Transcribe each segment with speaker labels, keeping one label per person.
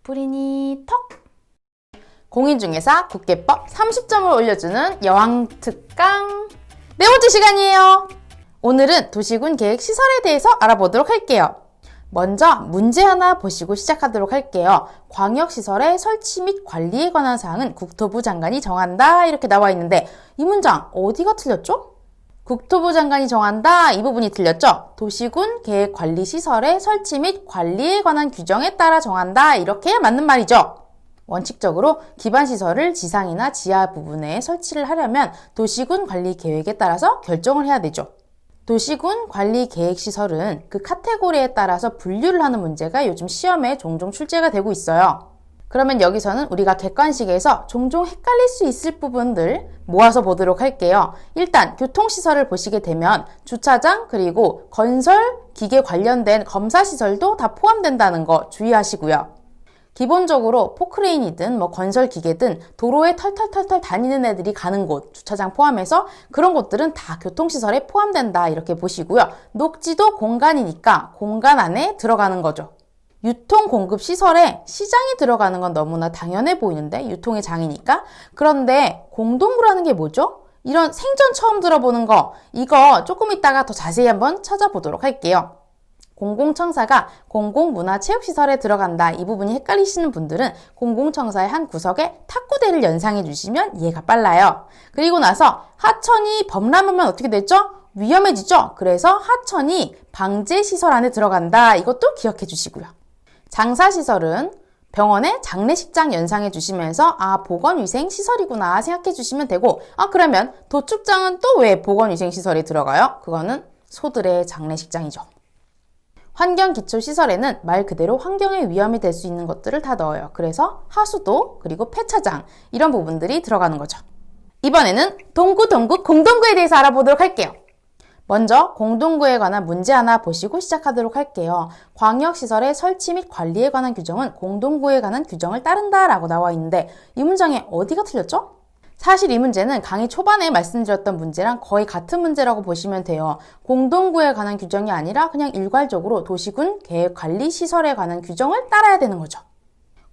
Speaker 1: 뿌리니 턱! 공인중개사 국계법 30점을 올려주는 여왕특강 네 번째 시간이에요. 오늘은 도시군 계획 시설에 대해서 알아보도록 할게요. 먼저 문제 하나 보시고 시작하도록 할게요. 광역시설의 설치 및 관리에 관한 사항은 국토부 장관이 정한다 이렇게 나와 있는데 이 문장 어디가 틀렸죠? 국토부 장관이 정한다 이 부분이 틀렸죠? 도시군 계획 관리 시설의 설치 및 관리에 관한 규정에 따라 정한다 이렇게 맞는 말이죠. 원칙적으로 기반시설을 지상이나 지하 부분에 설치를 하려면 도시군 관리 계획에 따라서 결정을 해야 되죠. 도시군 관리 계획 시설은 그 카테고리에 따라서 분류를 하는 문제가 요즘 시험에 종종 출제가 되고 있어요. 그러면 여기서는 우리가 객관식에서 종종 헷갈릴 수 있을 부분들 모아서 보도록 할게요. 일단 교통시설을 보시게 되면 주차장 그리고 건설, 기계 관련된 검사시설도 다 포함된다는 거 주의하시고요. 기본적으로 포크레인이든 건설 기계든 도로에 털털털털 다니는 애들이 가는 곳, 주차장 포함해서 그런 곳들은 다 교통시설에 포함된다 이렇게 보시고요. 녹지도 공간이니까 공간 안에 들어가는 거죠. 유통공급시설에 시장이 들어가는 건 너무나 당연해 보이는데 유통의 장이니까. 그런데 공동구라는 게 뭐죠? 이런 생전 처음 들어보는 거 이거 조금 이따가 더 자세히 한번 찾아보도록 할게요. 공공청사가 공공문화체육시설에 들어간다 이 부분이 헷갈리시는 분들은 공공청사의 한 구석에 탁구대를 연상해 주시면 이해가 빨라요. 그리고 나서 하천이 범람하면 어떻게 되죠? 위험해지죠? 그래서 하천이 방제시설 안에 들어간다 이것도 기억해 주시고요. 장사시설은 병원의 장례식장 연상해 주시면서 보건위생시설이구나 생각해 주시면 되고 그러면 도축장은 또 왜 보건위생시설에 들어가요? 그거는 소들의 장례식장이죠. 환경기초시설에는 말 그대로 환경에 위험이 될 수 있는 것들을 다 넣어요. 그래서 하수도 그리고 폐차장 이런 부분들이 들어가는 거죠. 이번에는 동구 공동구에 대해서 알아보도록 할게요. 먼저 공동구에 관한 문제 하나 보시고 시작하도록 할게요. 광역시설의 설치 및 관리에 관한 규정은 공동구에 관한 규정을 따른다라고 나와 있는데 이 문장에 어디가 틀렸죠? 사실 이 문제는 강의 초반에 말씀드렸던 문제랑 거의 같은 문제라고 보시면 돼요. 공동구에 관한 규정이 아니라 그냥 일괄적으로 도시군 계획관리시설에 관한 규정을 따라야 되는 거죠.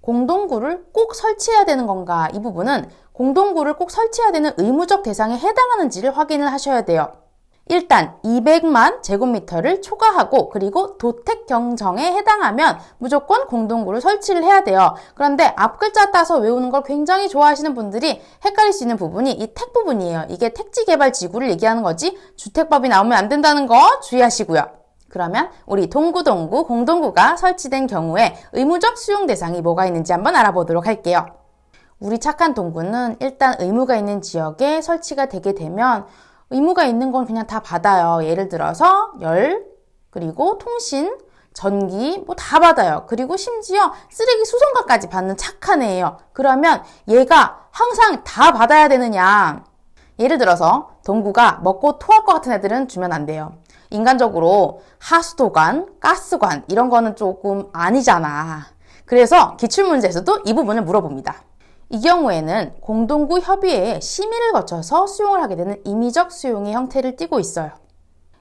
Speaker 1: 공동구를 꼭 설치해야 되는 건가? 이 부분은 공동구를 꼭 설치해야 되는 의무적 대상에 해당하는지를 확인을 하셔야 돼요. 일단 200만 제곱미터를 초과하고 그리고 도택경정에 해당하면 무조건 공동구를 설치를 해야 돼요. 그런데 앞글자 따서 외우는 걸 굉장히 좋아하시는 분들이 헷갈릴 수 있는 부분이 이 택 부분이에요. 이게 택지개발지구를 얘기하는 거지 주택법이 나오면 안 된다는 거 주의하시고요. 그러면 우리 동구 공동구가 설치된 경우에 의무적 수용 대상이 뭐가 있는지 한번 알아보도록 할게요. 우리 착한 동구는 일단 의무가 있는 지역에 설치가 되게 되면 의무가 있는 건 그냥 다 받아요. 예를 들어서 열, 그리고 통신, 전기 다 받아요. 그리고 심지어 쓰레기 수송관까지 받는 착한 애예요. 그러면 얘가 항상 다 받아야 되느냐? 예를 들어서 동구가 먹고 토할 것 같은 애들은 주면 안 돼요. 인간적으로 하수도관, 가스관 이런 거는 조금 아니잖아. 그래서 기출문제에서도 이 부분을 물어봅니다. 이 경우에는 공동구 협의회에 심의를 거쳐서 수용을 하게 되는 임의적 수용의 형태를 띠고 있어요.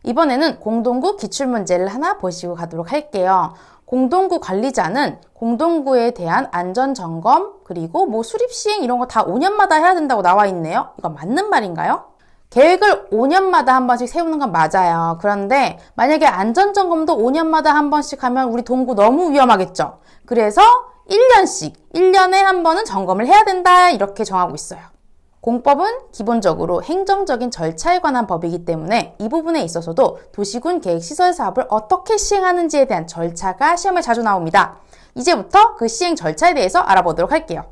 Speaker 1: 이번에는 공동구 기출문제를 하나 보시고 가도록 할게요. 공동구 관리자는 공동구에 대한 안전점검 그리고 수립 시행 이런 거 다 5년마다 해야 된다고 나와 있네요. 이거 맞는 말인가요? 계획을 5년마다 한 번씩 세우는 건 맞아요. 그런데 만약에 안전점검도 5년마다 한 번씩 하면 우리 동구 너무 위험하겠죠. 그래서 1년에 한 번은 점검을 해야 된다 이렇게 정하고 있어요. 공법은 기본적으로 행정적인 절차에 관한 법이기 때문에 이 부분에 있어서도 도시군 계획시설 사업을 어떻게 시행하는지에 대한 절차가 시험에 자주 나옵니다. 이제부터 그 시행 절차에 대해서 알아보도록 할게요.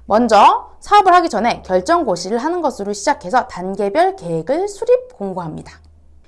Speaker 1: 먼저 사업을 하기 전에 결정고시를 하는 것으로 시작해서 단계별 계획을 수립 공고합니다.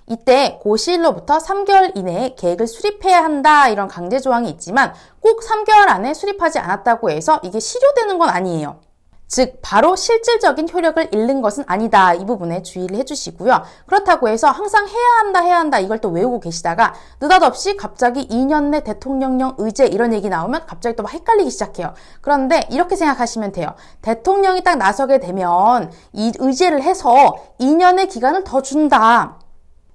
Speaker 1: 이때 고시일로부터 3개월 이내에 계획을 수립해야 한다 이런 강제 조항이 있지만 꼭 3개월 안에 수립하지 않았다고 해서 이게 실효되는 건 아니에요. 즉 바로 실질적인 효력을 잃는 것은 아니다 이 부분에 주의를 해주시고요. 그렇다고 해서 항상 해야 한다 이걸 또 외우고 계시다가 느닷없이 갑자기 2년 내 대통령령 의제 이런 얘기 나오면 갑자기 또 막 헷갈리기 시작해요. 그런데 이렇게 생각하시면 돼요. 대통령이 딱 나서게 되면 이 의제를 해서 2년의 기간을 더 준다.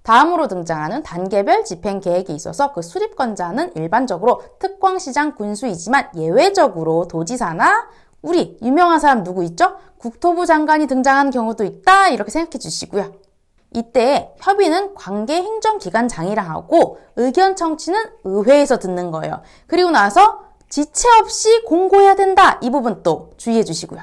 Speaker 1: 다음으로 등장하는 단계별 집행 계획이 있어서 그 수립권자는 일반적으로 특광시장 군수이지만 예외적으로 도지사나 우리 유명한 사람 누구 있죠? 국토부 장관이 등장하는 경우도 있다 이렇게 생각해 주시고요. 이때 협의는 관계 행정기관장이랑 하고 의견 청취는 의회에서 듣는 거예요. 그리고 나서 지체 없이 공고해야 된다. 이 부분 또 주의해 주시고요.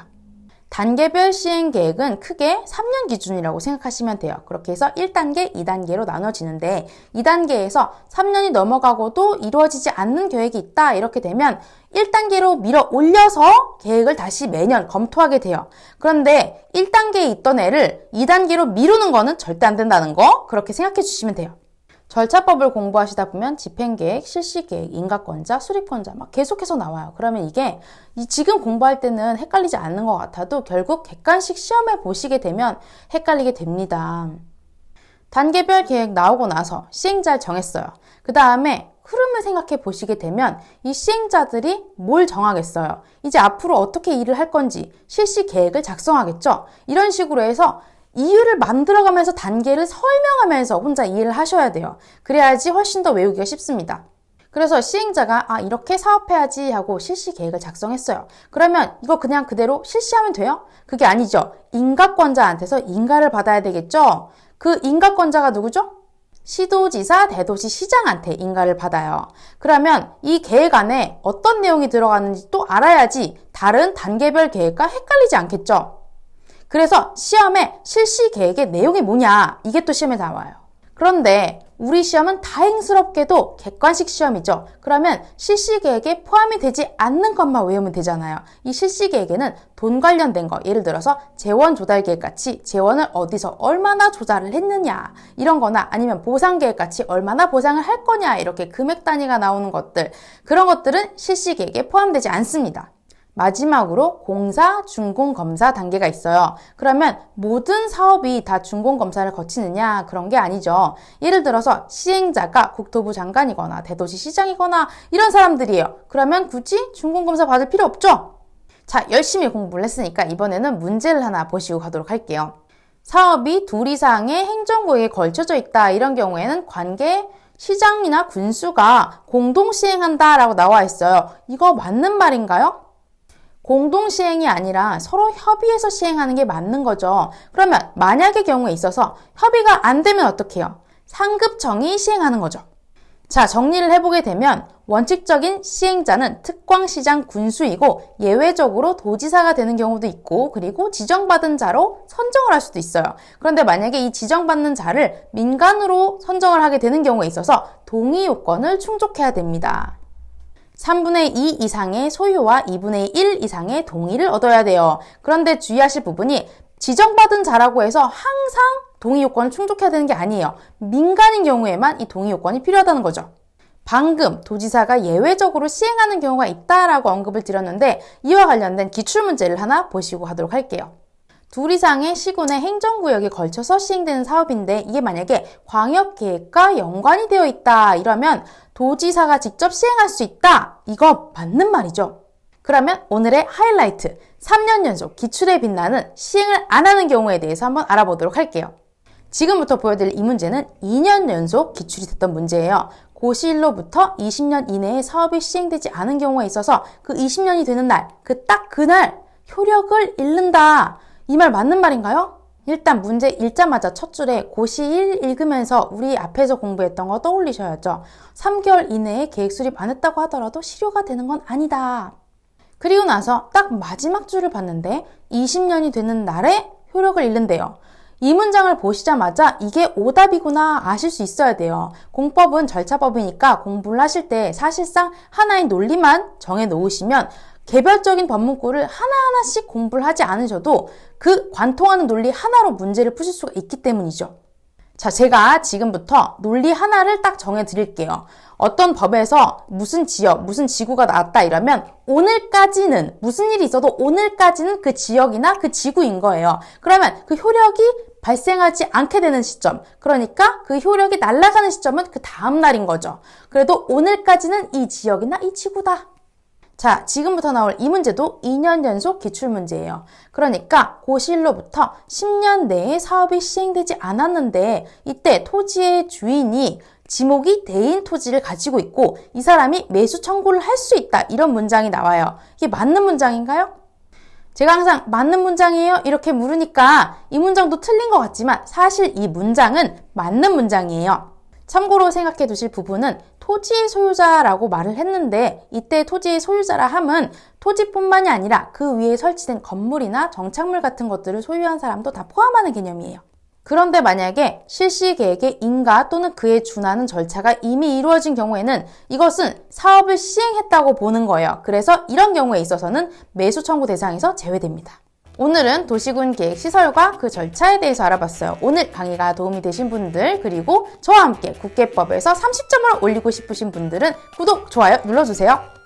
Speaker 1: 단계별 시행 계획은 크게 3년 기준이라고 생각하시면 돼요. 그렇게 해서 1단계, 2단계로 나눠지는데 2단계에서 3년이 넘어가고도 이루어지지 않는 계획이 있다. 이렇게 되면 1단계로 밀어 올려서 계획을 다시 매년 검토하게 돼요. 그런데 1단계에 있던 애를 2단계로 미루는 거는 절대 안 된다는 거 그렇게 생각해 주시면 돼요. 절차법을 공부하시다 보면 집행계획, 실시계획, 인가권자, 수립권자 막 계속해서 나와요. 그러면 이게 지금 공부할 때는 헷갈리지 않는 것 같아도 결국 객관식 시험에 보시게 되면 헷갈리게 됩니다. 단계별 계획 나오고 나서 시행자를 정했어요. 그 다음에 흐름을 생각해 보시게 되면 이 시행자들이 뭘 정하겠어요? 이제 앞으로 어떻게 일을 할 건지 실시 계획을 작성하겠죠? 이런 식으로 해서 이유를 만들어가면서 단계를 설명하면서 혼자 이해를 하셔야 돼요. 그래야지 훨씬 더 외우기가 쉽습니다. 그래서 시행자가 이렇게 사업해야지 하고 실시 계획을 작성했어요. 그러면 이거 그냥 그대로 실시하면 돼요? 그게 아니죠. 인가권자한테서 인가를 받아야 되겠죠? 그 인가권자가 누구죠? 시도지사, 대도시, 시장한테 인가를 받아요. 그러면 이 계획 안에 어떤 내용이 들어가는지 또 알아야지 다른 단계별 계획과 헷갈리지 않겠죠? 그래서 시험에 실시 계획의 내용이 뭐냐 이게 또 시험에 나와요. 그런데 우리 시험은 다행스럽게도 객관식 시험이죠. 그러면 실시 계획에 포함이 되지 않는 것만 외우면 되잖아요. 이 실시 계획에는 돈 관련된 거, 예를 들어서 재원 조달 계획 같이 재원을 어디서 얼마나 조달을 했느냐 이런 거나 아니면 보상 계획 같이 얼마나 보상을 할 거냐 이렇게 금액 단위가 나오는 것들 그런 것들은 실시 계획에 포함되지 않습니다. 마지막으로 공사, 준공, 검사 단계가 있어요. 그러면 모든 사업이 다 준공 검사를 거치느냐 그런 게 아니죠. 예를 들어서 시행자가 국토부 장관이거나 대도시 시장이거나 이런 사람들이에요. 그러면 굳이 준공 검사 받을 필요 없죠. 자, 열심히 공부를 했으니까 이번에는 문제를 하나 보시고 가도록 할게요. 사업이 둘 이상의 행정구역에 걸쳐져 있다. 이런 경우에는 관계 시장이나 군수가 공동 시행한다라고 나와 있어요. 이거 맞는 말인가요? 공동 시행이 아니라 서로 협의해서 시행하는 게 맞는 거죠. 그러면 만약의 경우에 있어서 협의가 안 되면 어떻게 해요? 상급청이 시행하는 거죠. 자, 정리를 해보게 되면 원칙적인 시행자는 특광시장 군수이고 예외적으로 도지사가 되는 경우도 있고 그리고 지정받은 자로 선정을 할 수도 있어요. 그런데 만약에 이 지정받는 자를 민간으로 선정을 하게 되는 경우에 있어서 동의 요건을 충족해야 됩니다. 3분의 2 이상의 소유와 2분의 1 이상의 동의를 얻어야 돼요. 그런데 주의하실 부분이 지정받은 자라고 해서 항상 동의 요건을 충족해야 되는 게 아니에요. 민간인 경우에만 이 동의 요건이 필요하다는 거죠. 방금 도지사가 예외적으로 시행하는 경우가 있다라고 언급을 드렸는데 이와 관련된 기출문제를 하나 보시고 가도록 할게요. 둘 이상의 시군의 행정구역에 걸쳐서 시행되는 사업인데 이게 만약에 광역계획과 연관이 되어 있다 이러면 도지사가 직접 시행할 수 있다. 이거 맞는 말이죠. 그러면 오늘의 하이라이트 3년 연속 기출에 빛나는 시행을 안 하는 경우에 대해서 한번 알아보도록 할게요. 지금부터 보여드릴 이 문제는 2년 연속 기출이 됐던 문제예요. 고시일로부터 20년 이내에 사업이 시행되지 않은 경우에 있어서 그 20년이 되는 날, 딱 그날 효력을 잃는다. 이 말 맞는 말인가요? 일단 문제 읽자마자 첫 줄에 고시1 읽으면서 우리 앞에서 공부했던 거 떠올리셔야죠. 3개월 이내에 계획 수립 안 했다고 하더라도 실효가 되는 건 아니다. 그리고 나서 딱 마지막 줄을 봤는데 20년이 되는 날에 효력을 잃는데요. 이 문장을 보시자마자 이게 오답이구나 아실 수 있어야 돼요. 공법은 절차법이니까 공부를 하실 때 사실상 하나의 논리만 정해 놓으시면 개별적인 법문구를 하나하나씩 공부를 하지 않으셔도 그 관통하는 논리 하나로 문제를 푸실 수가 있기 때문이죠. 자, 제가 지금부터 논리 하나를 딱 정해 드릴게요. 어떤 법에서 무슨 지역, 무슨 지구가 나왔다 이러면 오늘까지는 무슨 일이 있어도 오늘까지는 그 지역이나 그 지구인 거예요. 그러면 그 효력이 발생하지 않게 되는 시점, 그러니까 그 효력이 날아가는 시점은 그 다음 날인 거죠. 그래도 오늘까지는 이 지역이나 이 지구다. 자, 지금부터 나올 이 문제도 2년 연속 기출문제예요. 그러니까 고시일로부터 10년 내에 사업이 시행되지 않았는데 이때 토지의 주인이 지목이 대인 토지를 가지고 있고 이 사람이 매수 청구를 할 수 있다. 이런 문장이 나와요. 이게 맞는 문장인가요? 제가 항상 맞는 문장이에요? 이렇게 물으니까 이 문장도 틀린 것 같지만 사실 이 문장은 맞는 문장이에요. 참고로 생각해 두실 부분은 토지의 소유자라고 말을 했는데 이때 토지의 소유자라 함은 토지뿐만이 아니라 그 위에 설치된 건물이나 정착물 같은 것들을 소유한 사람도 다 포함하는 개념이에요. 그런데 만약에 실시계획의 인가 또는 그에 준하는 절차가 이미 이루어진 경우에는 이것은 사업을 시행했다고 보는 거예요. 그래서 이런 경우에 있어서는 매수 청구 대상에서 제외됩니다. 오늘은 도시군 계획 시설과 그 절차에 대해서 알아봤어요. 오늘 강의가 도움이 되신 분들 그리고 저와 함께 국계법에서 30점을 올리고 싶으신 분들은 구독, 좋아요 눌러주세요.